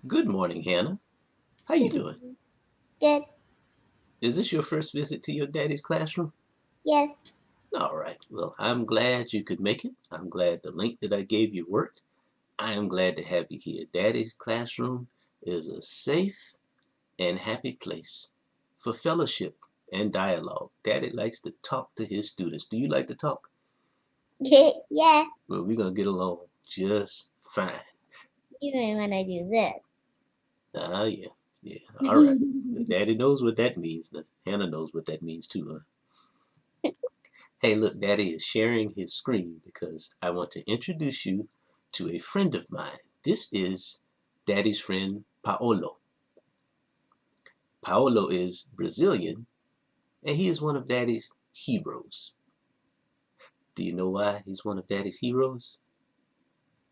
Good morning, Hannah. How you doing? Good. Is this your first visit to your daddy's classroom? Yes. All right. Well, I'm glad you could make it. I'm glad the link that I gave you worked. I am glad to have you here. Daddy's classroom is a safe and happy place for fellowship and dialogue. Daddy likes to talk to his students. Do you like to talk? Yeah. Well, we're going to get along just fine. Even when I do this. Ah, yeah. Yeah. All right. Daddy knows what that means. Now, Hannah knows what that means too, huh? Hey, look, Daddy is sharing his screen because I want to introduce you to a friend of mine. This is Daddy's friend, Paolo. Paolo is Brazilian, and he is one of Daddy's heroes. Do you know why he's one of Daddy's heroes?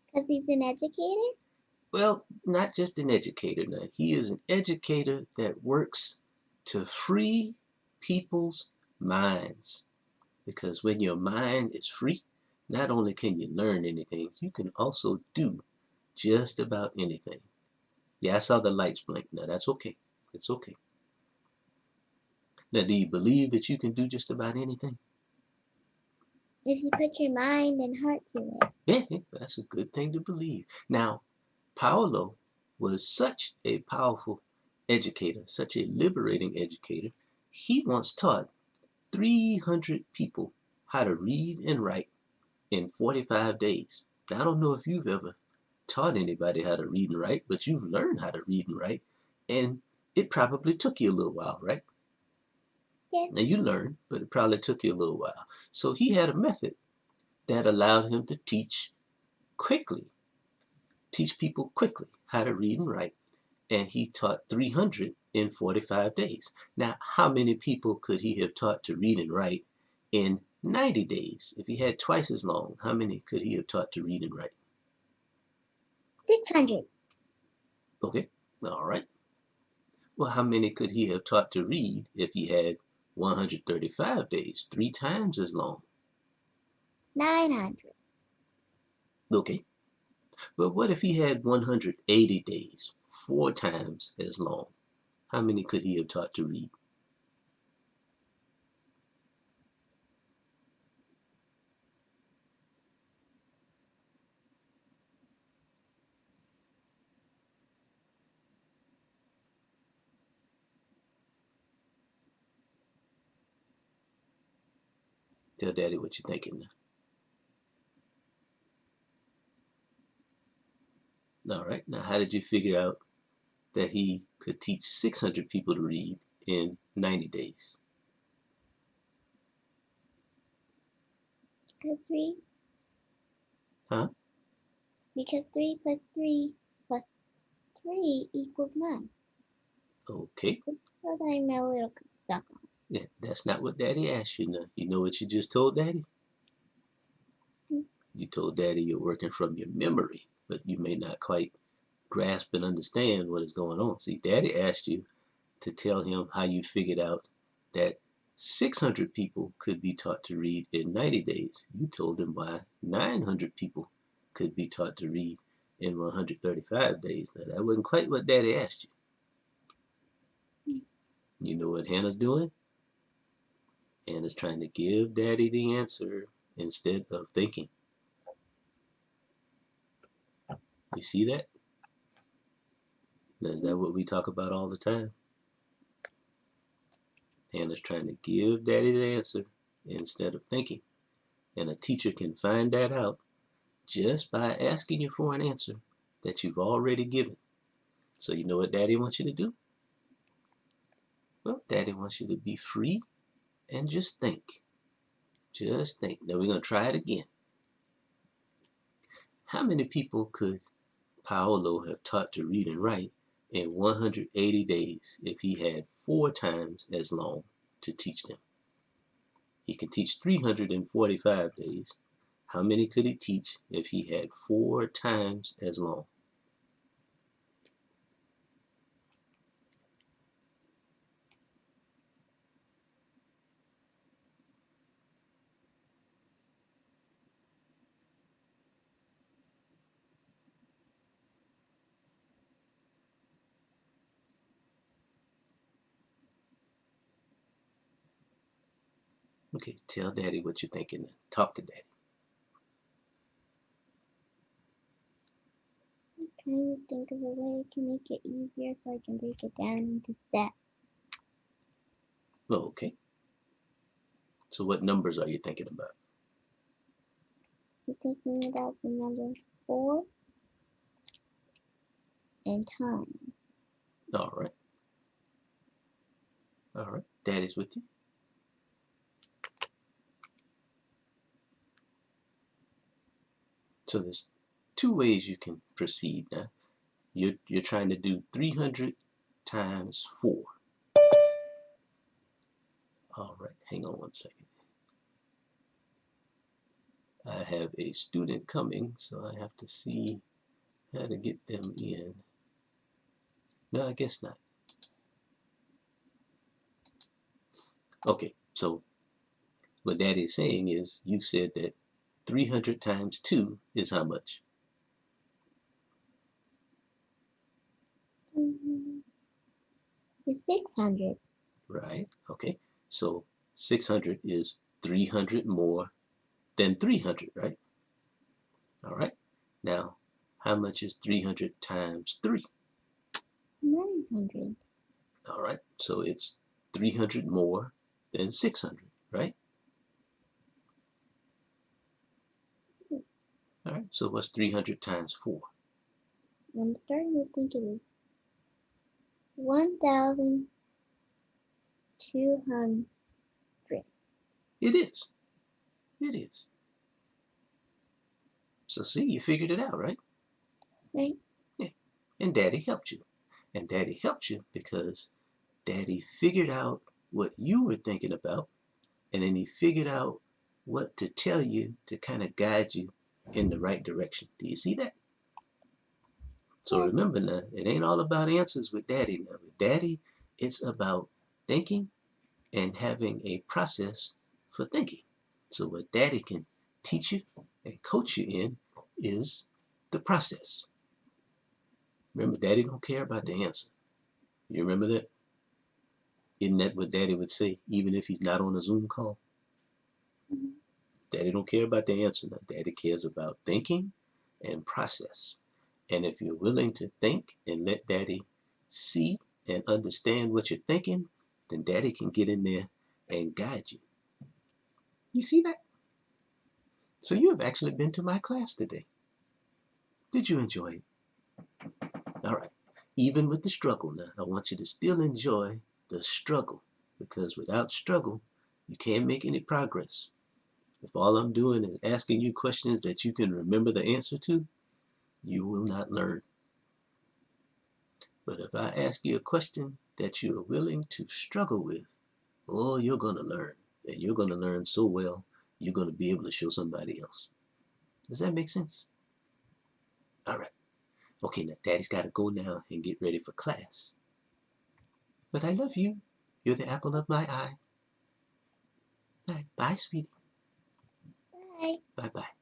Because he's an educator? Well, not just an educator now. He is an educator that works to free people's minds. Because when your mind is free, not only can you learn anything, you can also do just about anything. Yeah, I saw the lights blink. Now that's okay. It's okay. Now, do you believe that you can do just about anything? If you put your mind and heart to it. Yeah, yeah, that's a good thing to believe. Now, Paolo was such a powerful educator, such a liberating educator. He once taught 300 people how to read and write in 45 days. Now, I don't know if you've ever taught anybody how to read and write, but you've learned how to read and write, and it probably took you a little while, right? Yes. Now you learned, but it probably took you a little while. So he had a method that allowed him to quickly, teach people quickly how to read and write. And he taught 300 in 45 days. Now, how many people could he have taught to read and write in 90 days? If he had twice as long, how many could he have taught to read and write? 600. Okay, all right. Well, how many could he have taught to read if he had 135 days, three times as long? 900. Okay, but what if he had 180 days, four times as long? How many could he have taught to read? Tell Daddy what you're thinking now. All right, now how did you figure out that he could teach 600 people to read in 90 days? Because 3. Huh? Because 3 plus 3 plus 3 equals 9. Okay. That's what I'm a little stuck on. Yeah, that's not what Daddy asked you now. You know what you just told Daddy? You told Daddy you're working from your memory, but you may not quite grasp and understand what is going on. See, Daddy asked you to tell him how you figured out that 600 people could be taught to read in 90 days. You told him why 900 people could be taught to read in 135 days. Now, that wasn't quite what Daddy asked you. You know what Hannah's doing? Hannah's trying to give Daddy the answer instead of thinking. You see that? Now, is that what we talk about all the time? Hannah's trying to give Daddy the answer instead of thinking. And a teacher can find that out just by asking you for an answer that you've already given. So you know what Daddy wants you to do? Well, Daddy wants you to be free and just think. Just think. Now we're going to try it again. How many people could Paolo have taught to read and write in 180 days if he had four times as long to teach them? He could teach 345 days. How many could he teach if he had four times as long? Okay, tell Daddy what you're thinking. Talk to Daddy. I'm trying to think of a way to make it easier so I can break it down into steps. Oh, okay. So what numbers are you thinking about? I'm thinking about the number 4 and time. All right. All right. Daddy's with you. So there's two ways you can proceed now. You're trying to do 300 times 4. All right, hang on one second. I have a student coming, so I have to see how to get them in. No, I guess not. Okay, so what Daddy is saying is you said that 300 times 2 is how much? It's 600. Right, okay. So 600 is 300 more than 300, right? All right. Now, how much is 300 times 3? 900. All right. So it's 300 more than 600, right? All right. So what's 300 times 4? I'm starting to think it is 1,200. It is. It is. So see, you figured it out, right? Right? Yeah. And Daddy helped you. And Daddy helped you because Daddy figured out what you were thinking about, and then he figured out what to tell you to kind of guide you in the right direction. Do you see that? So Yeah. remember now, it ain't all about answers with Daddy now. With Daddy, it's about thinking and having a process for thinking. So what Daddy can teach you and coach you in is the process. Remember, Daddy don't care about the answer. You remember that? Isn't that what Daddy would say, even if he's not on a Zoom call? Mhm. Daddy don't care about the answer now. Daddy cares about thinking and process. And if you're willing to think and let Daddy see and understand what you're thinking, then Daddy can get in there and guide you. You see that? So you have actually been to my class today. Did you enjoy it? All right. Even with the struggle now, I want you to still enjoy the struggle, because without struggle, you can't make any progress. If all I'm doing is asking you questions that you can remember the answer to, you will not learn. But if I ask you a question that you are willing to struggle with, oh, you're going to learn. And you're going to learn so well, you're going to be able to show somebody else. Does that make sense? All right. Okay, now Daddy's got to go now and get ready for class. But I love you. You're the apple of my eye. All right, bye, sweetie. Bye. Bye-bye.